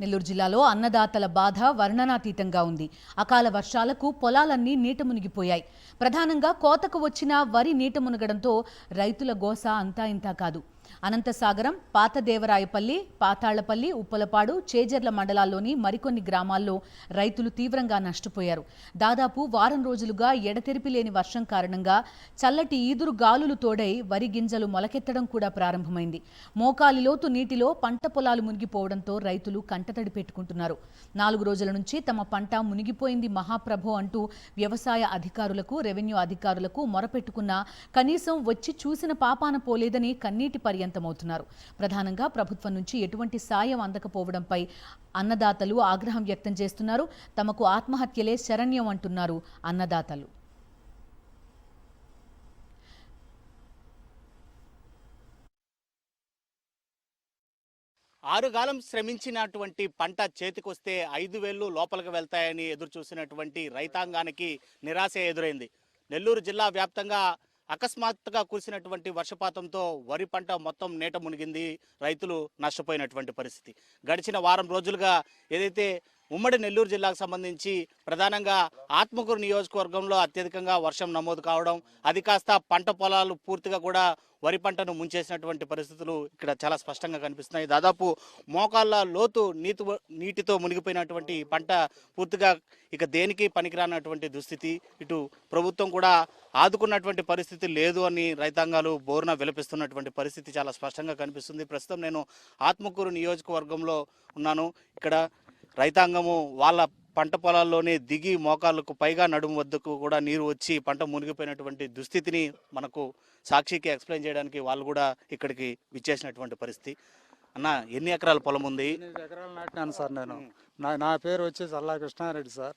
నెల్లూరు జిల్లాలో అన్నదాతల బాధ వర్ణనాతీతంగా ఉంది. అకాల వర్షాలకు పొలాలన్నీ నీట మునిగిపోయాయి. ప్రధానంగా కోతకు వచ్చిన వరి నీట మునగడంతో రైతుల గోస అంతా ఇంతా కాదు. అనంతసాగరం, పాతదేవరాయపల్లి, పాతాళ్లపల్లి, ఉప్పలపాడు, చేజర్ల మండలాల్లోని మరికొన్ని గ్రామాల్లో రైతులు తీవ్రంగా నష్టపోయారు. దాదాపు వారం రోజులుగా ఎడతెరిపి లేని వర్షం కారణంగా చల్లటి ఈదురు గాలులు తోడై వరి గింజలు మొలకెత్తడం కూడా ప్రారంభమైంది. మోకాలి లోతు నీటిలో పంట పొలాలు మునిగిపోవడంతో రైతులు కంటతడి పెట్టుకుంటున్నారు. 4 రోజుల నుంచి తమ పంట మునిగిపోయింది మహాప్రభో అంటూ వ్యవసాయ అధికారులకు, రెవెన్యూ అధికారులకు మొరపెట్టుకున్నా కనీసం వచ్చి చూసిన పాపాన పోలేదని కన్నీటి పర్యంతమవుతున్నారు. ప్రధానంగా ప్రభుత్వం నుంచి ఎటువంటి సాయం అందకపోవడంపై అన్నదాతలు ఆగ్రహం వ్యక్తం చేస్తున్నారు. తమకు ఆత్మహత్యలే శరణ్యం అంటున్నారు అన్నదాతలు. ఆరుగాలం శ్రమించినటువంటి పంట చేతికొస్తే 5,000 లోపలికి వెళ్తాయని ఎదురు చూసినటువంటి రైతాంగానికి నిరాశ ఎదురైంది. నెల్లూరు జిల్లా వ్యాప్తంగా అకస్మాత్తుగా కురిసినటువంటి వర్షపాతంతో వరి పంట మొత్తం నీట మునిగింది. రైతులు నష్టపోయినటువంటి పరిస్థితి. గడిచిన వారం రోజులుగా ఏదైతే ఉమ్మడి నెల్లూరు జిల్లాకు సంబంధించి ప్రధానంగా ఆత్మకూరు నియోజకవర్గంలో అత్యధికంగా వర్షం నమోదు కావడం, అది కాస్త పంట పొలాలు పూర్తిగా కూడా వరి పంటను ముంచేసినటువంటి పరిస్థితులు ఇక్కడ చాలా స్పష్టంగా కనిపిస్తున్నాయి. దాదాపు మోకాళ్ళ లోతు నీటితో మునిగిపోయినటువంటి పంట పూర్తిగా ఇక దేనికి పనికిరానటువంటి దుస్థితి. ఇటు ప్రభుత్వం కూడా ఆదుకున్నటువంటి పరిస్థితి లేదు అని రైతాంగాలు బోరున విలపిస్తున్నటువంటి పరిస్థితి చాలా స్పష్టంగా కనిపిస్తుంది. ప్రస్తుతం నేను ఆత్మకూరు నియోజకవర్గంలో ఉన్నాను. ఇక్కడ రైతాంగము వాళ్ళ పంట పొలాల్లోనే దిగి మోకాళ్ళకు పైగా నడుము వద్దకు కూడా నీరు వచ్చి పంట మునిగిపోయినటువంటి దుస్థితిని మనకు సాక్షికి ఎక్స్ప్లెయిన్ చేయడానికి వాళ్ళు కూడా ఇక్కడికి విచ్చేసినటువంటి పరిస్థితి. అన్న, ఎన్ని ఎకరాల పొలం ఉంది? 8 ఎకరాలు నాటినాను సార్. నేను నా పేరు వచ్చేసి అల్లా కృష్ణారెడ్డి సార్.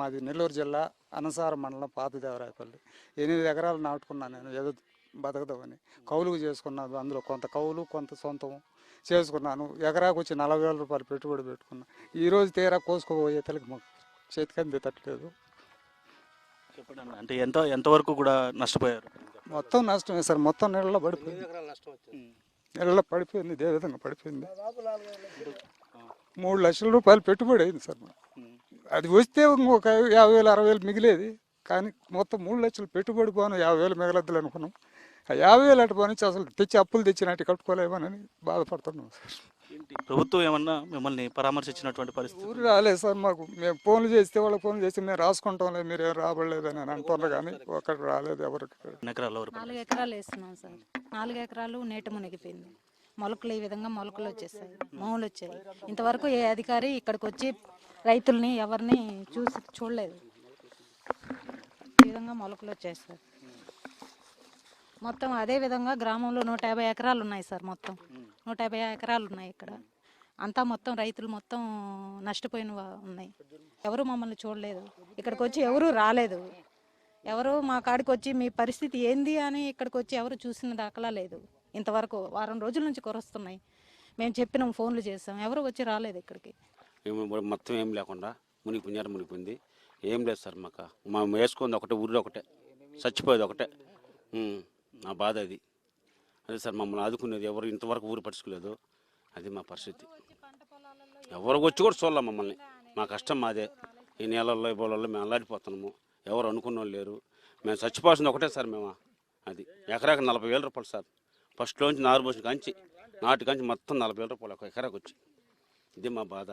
మాది నెల్లూరు జిల్లా అనసారం మండలం పాతదేవరాయపల్లి. 8 ఎకరాలు నాటుకున్నాను నేను, ఏదో బతకదామని. కౌలుకు చేసుకున్నాను. అందులో కొంత కౌలు, కొంత సొంతం చేసుకున్నాను. ఎకరాకు వచ్చి 40,000 రూపాయలు పెట్టుబడి పెట్టుకున్నాను. ఈరోజు తీరా కోసుకోబోయే తలకి మాకు చేతికి తట్టలేదు. చెప్పండి అన్న, అంటే ఎంతవరకు కూడా నష్టపోయారు? మొత్తం నష్టమే సార్. మొత్తం నీళ్ళలో పడిపోయింది. నీళ్ళలో పడిపోయింది, ఇదే విధంగా పడిపోయింది. 3 లక్షల రూపాయలు పెట్టుబడి అయింది సార్. అది వస్తే ఇంకొక 50,000 60,000 మిగిలేది. కానీ మొత్తం 3 లక్షలు పెట్టుబడి పోను, 50,000 మిగలద్దులు అనుకున్నాం. ఆ 50,000 అటు పోనీ అసలు తెచ్చి అప్పులు తెచ్చినట్టు కట్టుకోలేమని బాధపడుతున్నాం సార్. ప్రభుత్వం ఏమన్నా మిమ్మల్ని పరామర్శించినటువంటి పరిస్థితి? ఊరు రాలేదు సార్ మాకు. మేము ఫోన్లు చేస్తే వాళ్ళకి ఫోన్లు చేస్తే మేము రాసుకుంటాం లేదు, మీరు ఏం రాబడలేదని అంటున్నారు. కానీ ఒక్కటి రాలేదు ఎవరికి. 4 ఎకరాలు వేస్తున్నాం సార్. 4 ఎకరాలు నీట మునిగిపోయింది. మొలకలు ఈ విధంగా మొలకలు వచ్చేసాయి, మామూలు వచ్చాయి. ఇంతవరకు ఏ అధికారి ఇక్కడికి వచ్చి రైతుల్ని ఎవరిని చూడలేదు. ఈ విధంగా మొలకలు వచ్చేసాయి. మొత్తం అదే విధంగా గ్రామంలో 150 ఎకరాలు ఉన్నాయి సార్. మొత్తం 150 ఎకరాలు ఉన్నాయి ఇక్కడ. అంతా మొత్తం రైతులు మొత్తం నష్టపోయిన ఉన్నాయి. ఎవరు మమ్మల్ని చూడలేదు, ఇక్కడికి వచ్చి ఎవరు రాలేదు. ఎవరు మా కాడికి వచ్చి మీ పరిస్థితి ఏంది అని ఇక్కడికి వచ్చి ఎవరు చూసిన దాఖలా లేదు. ఇంతవరకు వారం రోజుల నుంచి కురుస్తున్నాయి. మేము చెప్పినాం, ఫోన్లు చేసాం, ఎవరు వచ్చి రాలేదు ఇక్కడికి. మొత్తం ఏం లేకుండా మునిగిపోయింది. ఏం లేదు సార్. మేము వేసుకుంది ఒకటే, ఊరిలో ఒకటే, చచ్చిపోయేది ఒకటే. నా బాధ అది. అదే సార్, మమ్మల్ని ఆదుకునేది ఎవరు ఇంతవరకు ఊరు పరుచుకోలేదు. అది మా పరిస్థితి. ఎవరు వచ్చి కూడా చూడాల మమ్మల్ని. మా కష్టం మాదే. ఈ నేలల్లో ఈ బోళ్ళల్లో మేము అల్లాడిపోతున్నాము. ఎవరు అనుకున్న వాళ్ళు లేరు. మేము చచ్చిపోవాల్సింది ఒకటే సార్. మేము అది ఎకరాకి 40,000 రూపాయలు సార్. ఫస్ట్లోంచి నారు పోసిన నాటి మొత్తం 40,000 రూపాయలు ఒక ఎకరాకు వచ్చి. ఇది మా బాధ.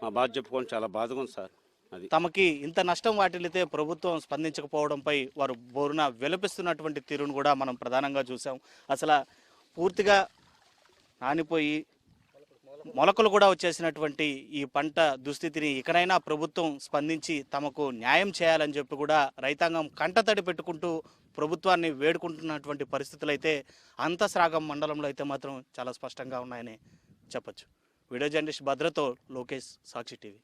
మా బాధ చెప్పుకొని చాలా బాధగా ఉంది సార్. అది తమకి ఇంత నష్టం వాటిల్లితే ప్రభుత్వం స్పందించకపోవడంపై వారు బోరున విలపిస్తున్నటువంటి తీరును కూడా మనం ప్రధానంగా చూసాం. అసలు పూర్తిగా నానిపోయి మొలకలు కూడా వచ్చేసినటువంటి ఈ పంట దుస్థితిని ఇకనైనా ప్రభుత్వం స్పందించి తమకు న్యాయం చేయాలని చెప్పి కూడా రైతాంగం కంటతడి పెట్టుకుంటూ ప్రభుత్వాన్ని వేడుకుంటున్నటువంటి పరిస్థితులు అయితే అంతఃస్రాగం మండలంలో అయితే మాత్రం చాలా స్పష్టంగా ఉన్నాయని చెప్పచ్చు. వీడియో జర్నలిస్ట్ భద్రతో లోకేష్, సాక్షి టీవీ.